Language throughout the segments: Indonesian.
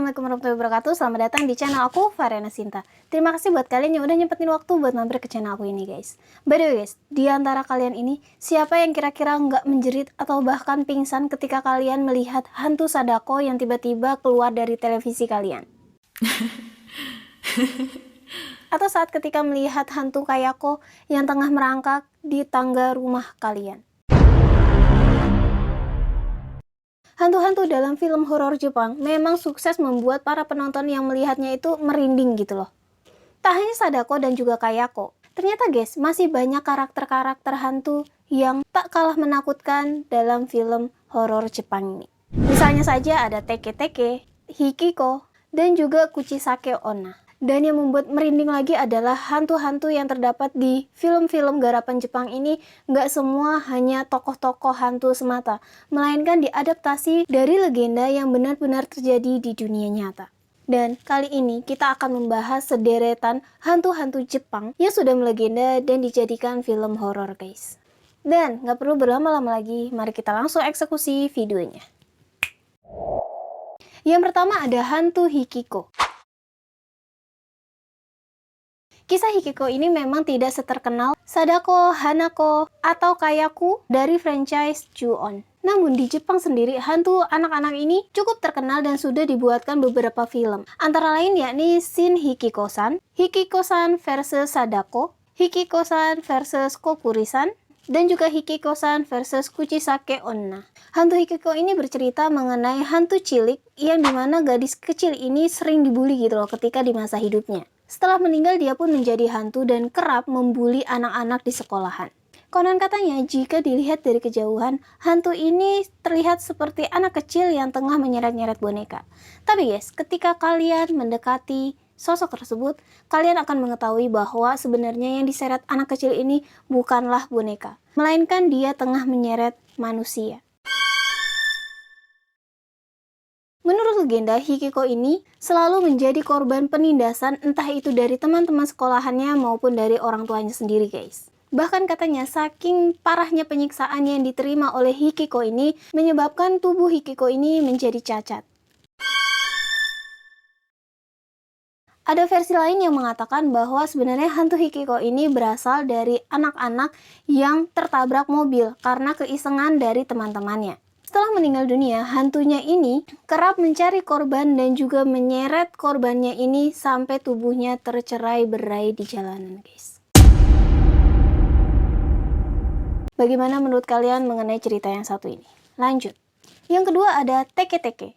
Assalamualaikum warahmatullahi wabarakatuh. Selamat datang di channel aku, Variana Sinta. Terima kasih buat kalian yang udah nyempetin waktu buat mampir ke channel aku ini, guys. By the way, guys, di antara kalian ini, siapa yang kira-kira nggak menjerit atau bahkan pingsan ketika kalian melihat hantu Sadako yang tiba-tiba keluar dari televisi kalian? Atau saat ketika melihat hantu Kayako yang tengah merangkak di tangga rumah kalian? Hantu-hantu dalam film horor Jepang memang sukses membuat para penonton yang melihatnya itu merinding gitu loh. Tak hanya Sadako dan juga Kayako, ternyata guys, masih banyak karakter-karakter hantu yang tak kalah menakutkan dalam film horor Jepang ini. Misalnya saja ada Teke-Teke, Hikiko, dan juga Kuchisake Onna. Dan yang membuat merinding lagi adalah hantu-hantu yang terdapat di film-film garapan Jepang ini nggak semua hanya tokoh-tokoh hantu semata, melainkan diadaptasi dari legenda yang benar-benar terjadi di dunia nyata. Dan kali ini kita akan membahas sederetan hantu-hantu Jepang yang sudah melegenda dan dijadikan film horor, guys. Dan nggak perlu berlama-lama lagi, mari kita langsung eksekusi videonya. Yang pertama ada hantu Hikiko. Kisah Hikiko ini memang tidak seterkenal Sadako, Hanako, atau Kayako dari franchise Ju-on. Namun di Jepang sendiri, hantu anak-anak ini cukup terkenal dan sudah dibuatkan beberapa film. Antara lain yakni Shin Hikiko-san, Hikiko-san versus Sadako, Hikiko-san versus Kokuri-san, dan juga Hikiko-san versus Kuchisake Onna. Hantu Hikiko ini bercerita mengenai hantu cilik yang dimana gadis kecil ini sering dibully gitu loh ketika di masa hidupnya. Setelah meninggal, dia pun menjadi hantu dan kerap membuli anak-anak di sekolahan. Konon katanya, jika dilihat dari kejauhan, hantu ini terlihat seperti anak kecil yang tengah menyeret-nyeret boneka. Tapi guys, ketika kalian mendekati sosok tersebut, kalian akan mengetahui bahwa sebenarnya yang diseret anak kecil ini bukanlah boneka, melainkan dia tengah menyeret manusia. Menurut legenda, Hikiko ini selalu menjadi korban penindasan entah itu dari teman-teman sekolahannya maupun dari orang tuanya sendiri, guys. Bahkan katanya saking parahnya penyiksaan yang diterima oleh Hikiko ini menyebabkan tubuh Hikiko ini menjadi cacat. Ada versi lain yang mengatakan bahwa sebenarnya hantu Hikiko ini berasal dari anak-anak yang tertabrak mobil karena keisengan dari teman-temannya. Setelah meninggal dunia, hantunya ini kerap mencari korban dan juga menyeret korbannya ini sampai tubuhnya tercerai-berai di jalanan, guys. Bagaimana menurut kalian mengenai cerita yang satu ini? Lanjut. Yang kedua ada Teke-Teke.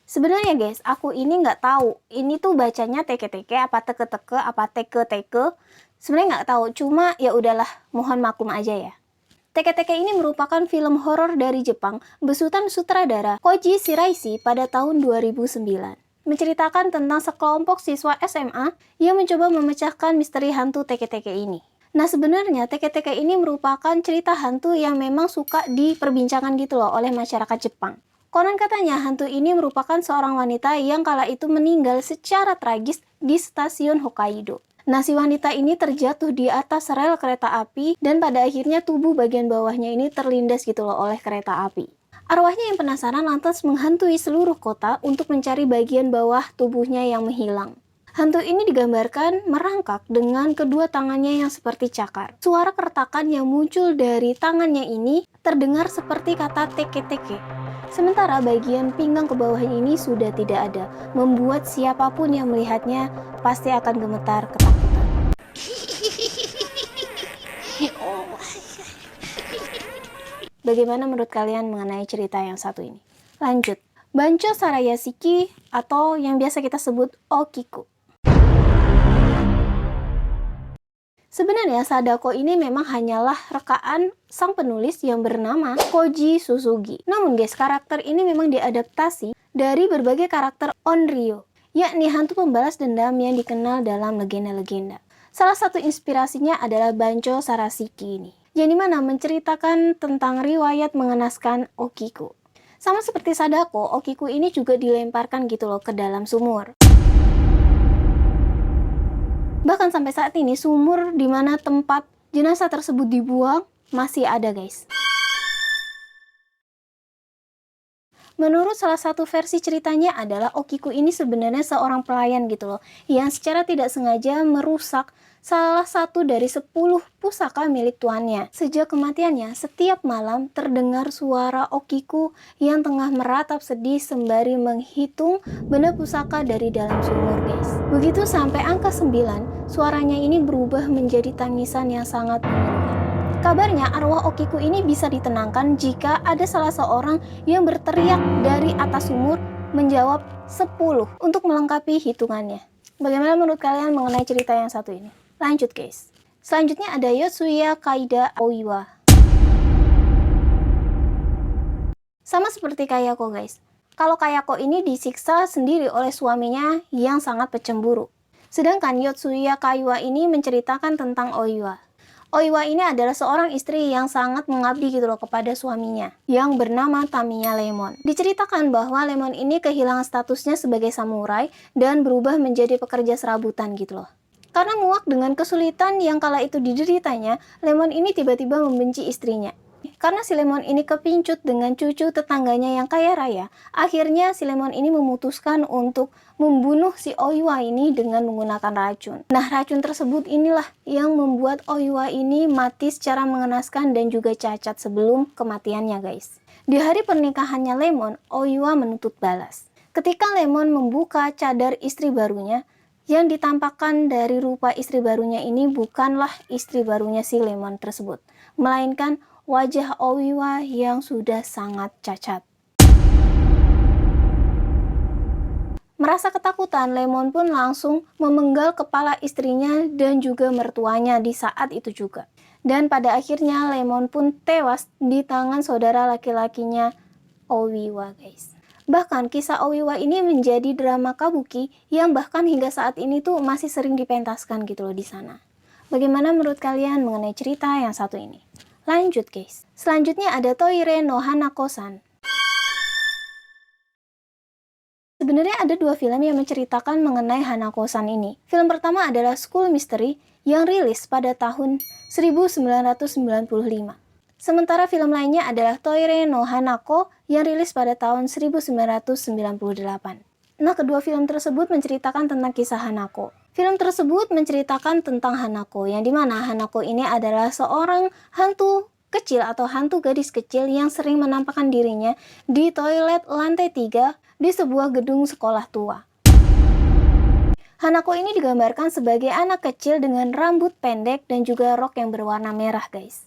Sebenarnya guys, aku ini nggak tahu ini tuh bacanya Teke-Teke apa Teke-Teke apa Teke-Teke. Sebenarnya nggak tahu, cuma ya udahlah, mohon maklum aja ya. Teke-Teke ini merupakan film horor dari Jepang besutan sutradara Koji Shiraishi pada tahun 2009. Menceritakan tentang sekelompok siswa SMA yang mencoba memecahkan misteri hantu Teke-Teke ini. Nah sebenarnya Teke-Teke ini merupakan cerita hantu yang memang suka diperbincangkan gitu loh oleh masyarakat Jepang. Konon katanya hantu ini merupakan seorang wanita yang kala itu meninggal secara tragis di stasiun Hokkaido. Nah, si wanita ini terjatuh di atas rel kereta api dan pada akhirnya tubuh bagian bawahnya ini terlindas gitu loh oleh kereta api. Arwahnya yang penasaran lantas menghantui seluruh kota untuk mencari bagian bawah tubuhnya yang menghilang. Hantu ini digambarkan merangkak dengan kedua tangannya yang seperti cakar. Suara keretakan yang muncul dari tangannya ini terdengar seperti kata teke-teke. Sementara bagian pinggang ke bawahnya ini sudah tidak ada, membuat siapapun yang melihatnya pasti akan gemetar ketakutan. Bagaimana menurut kalian mengenai cerita yang satu ini? Lanjut. Bancho Sarayashiki atau yang biasa kita sebut Okiku. Sebenarnya Sadako ini memang hanyalah rekaan sang penulis yang bernama Koji Suzuki. Namun guys, karakter ini memang diadaptasi dari berbagai karakter Onryo, yakni hantu pembalas dendam yang dikenal dalam legenda-legenda. Salah satu inspirasinya adalah Bancho Sarayashiki ini, yang dimana menceritakan tentang riwayat mengenaskan Okiku. Sama seperti Sadako, Okiku ini juga dilemparkan gitu loh ke dalam sumur. Bahkan sampai saat ini sumur di mana tempat jenazah tersebut dibuang masih ada, guys. Menurut salah satu versi ceritanya adalah Okiku ini sebenarnya seorang pelayan gitu loh, yang secara tidak sengaja merusak salah satu dari 10 pusaka milik tuannya. Sejak kematiannya, setiap malam terdengar suara Okiku yang tengah meratap sedih sembari menghitung benda pusaka dari dalam sumur, guys. Begitu sampai angka 9, suaranya ini berubah menjadi tangisan yang sangat memilukan. Kabarnya arwah Okiku ini bisa ditenangkan jika ada salah seorang yang berteriak dari atas sumur menjawab 10 untuk melengkapi hitungannya. Bagaimana menurut kalian mengenai cerita yang satu ini? Lanjut guys. Selanjutnya ada Yotsuya Kaida Oiwa. Sama seperti Kayako guys. Kalau Kayako ini disiksa sendiri oleh suaminya yang sangat pecemburu. Sedangkan Yotsuya Kaiwa ini menceritakan tentang Oiwa. Oiwa ini adalah seorang istri yang sangat mengabdi gitu loh kepada suaminya yang bernama Tamiya Lemon. Diceritakan bahwa Lemon ini kehilangan statusnya sebagai samurai dan berubah menjadi pekerja serabutan gitu loh. Karena muak dengan kesulitan yang kala itu dideritanya, Lemon ini tiba-tiba membenci istrinya. Karena si Lemon ini kepincut dengan cucu tetangganya yang kaya raya, akhirnya si Lemon ini memutuskan untuk membunuh si Oiwa ini dengan menggunakan racun. Nah, racun tersebut inilah yang membuat Oiwa ini mati secara mengenaskan dan juga cacat sebelum kematiannya, guys. Di hari pernikahannya Lemon, Oiwa menuntut balas. Ketika Lemon membuka cadar istri barunya, yang ditampakkan dari rupa istri barunya ini bukanlah istri barunya si Lemon tersebut, melainkan wajah Oiwa yang sudah sangat cacat. Merasa ketakutan, Lemon pun langsung memenggal kepala istrinya dan juga mertuanya di saat itu juga. Dan pada akhirnya Lemon pun tewas di tangan saudara laki-lakinya Oiwa, guys. Bahkan kisah Oiwa ini menjadi drama kabuki yang bahkan hingga saat ini tuh masih sering dipentaskan gitu loh di sana. Bagaimana menurut kalian mengenai cerita yang satu ini? Lanjut guys. Selanjutnya ada Toire no Hanako-san. Sebenarnya ada dua film yang menceritakan mengenai Hanako-san ini. Film pertama adalah School Mystery yang rilis pada tahun 1995. Sementara film lainnya adalah Toire no Hanako yang rilis pada tahun 1998. Nah, kedua film tersebut menceritakan tentang kisah Hanako. Film tersebut menceritakan tentang Hanako, yang dimana Hanako ini adalah seorang hantu kecil atau hantu gadis kecil yang sering menampakkan dirinya di toilet lantai 3 di sebuah gedung sekolah tua. Hanako ini digambarkan sebagai anak kecil dengan rambut pendek dan juga rok yang berwarna merah, guys.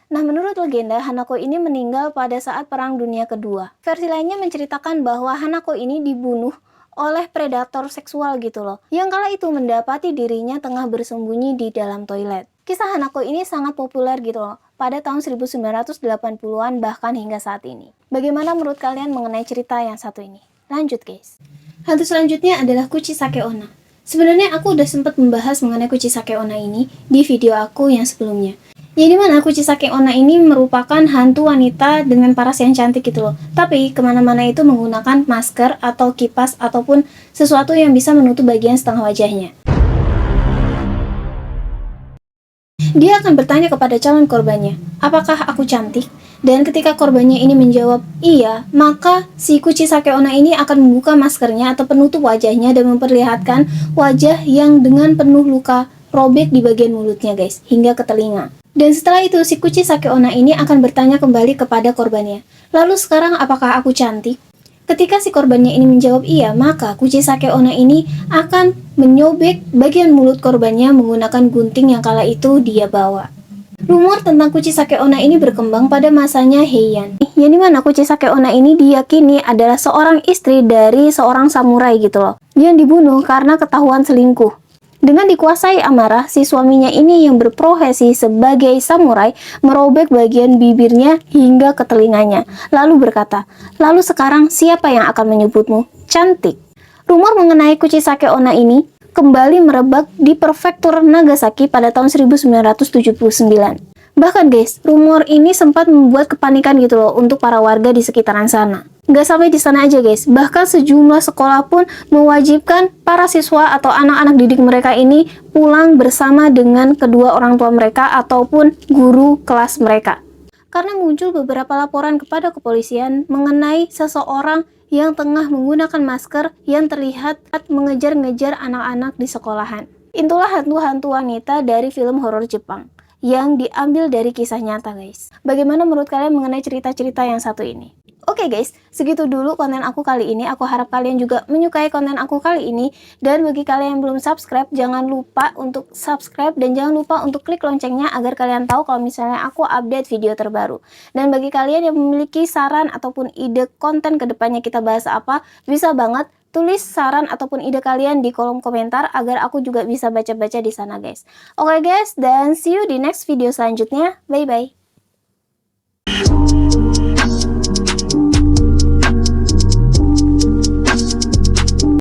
Nah, menurut legenda, Hanako ini meninggal pada saat Perang Dunia Kedua. Versi lainnya menceritakan bahwa Hanako ini dibunuh oleh predator seksual gitu loh, yang kala itu mendapati dirinya tengah bersembunyi di dalam toilet. Kisah Hanako ini sangat populer gitu loh, pada tahun 1980-an bahkan hingga saat ini. Bagaimana menurut kalian mengenai cerita yang satu ini? Lanjut guys. Hantu selanjutnya adalah Kuchisake Onna. Sebenarnya aku udah sempat membahas mengenai Kuchisake Onna ini di video aku yang sebelumnya. Yang dimana Kuchisake Onna ini merupakan hantu wanita dengan paras yang cantik gitu loh. Tapi kemana-mana itu menggunakan masker atau kipas ataupun sesuatu yang bisa menutup bagian setengah wajahnya. Dia akan bertanya kepada calon korbannya, apakah aku cantik? Dan ketika korbannya ini menjawab iya, maka si Kuchisake Onna ini akan membuka maskernya atau penutup wajahnya dan memperlihatkan wajah yang dengan penuh luka robek di bagian mulutnya guys, hingga ke telinga. Dan setelah itu si Kuchisake Onna ini akan bertanya kembali kepada korbannya, lalu sekarang apakah aku cantik? Ketika si korbannya ini menjawab iya, maka Kuchisake Onna ini akan menyobek bagian mulut korbannya menggunakan gunting yang kala itu dia bawa. Rumor tentang Kuchisake Onna ini berkembang pada masanya Heian, yang dimana Kuchisake Onna ini diyakini adalah seorang istri dari seorang samurai gitu loh, yang dibunuh karena ketahuan selingkuh. Dengan dikuasai amarah, si suaminya ini yang berprofesi sebagai samurai merobek bagian bibirnya hingga ke telinganya, lalu berkata, lalu sekarang siapa yang akan menyebutmu cantik? Rumor mengenai Kuchisake Onna ini kembali merebak di prefektur Nagasaki pada tahun 1979. Bahkan guys, rumor ini sempat membuat kepanikan gitu loh untuk para warga di sekitaran sana. Gak sampai di sana aja guys, bahkan sejumlah sekolah pun mewajibkan para siswa atau anak-anak didik mereka ini pulang bersama dengan kedua orang tua mereka ataupun guru kelas mereka. karena muncul beberapa laporan kepada kepolisian mengenai seseorang yang tengah menggunakan masker yang terlihat mengejar-ngejar anak-anak di sekolahan. Itulah hantu-hantu wanita dari film horor Jepang yang diambil dari kisah nyata, guys. Bagaimana menurut kalian mengenai cerita-cerita yang satu ini? Oke guys, segitu dulu konten aku kali ini. Aku harap kalian juga menyukai konten aku kali ini. Dan bagi kalian yang belum subscribe, jangan lupa untuk subscribe dan jangan lupa untuk klik loncengnya agar kalian tahu kalau misalnya aku update video terbaru. Dan bagi kalian yang memiliki saran ataupun ide konten kedepannya kita bahas apa, bisa banget tulis saran ataupun ide kalian di kolom komentar agar aku juga bisa baca-baca di sana, guys. Oke guys, dan see you di next video selanjutnya. Bye bye.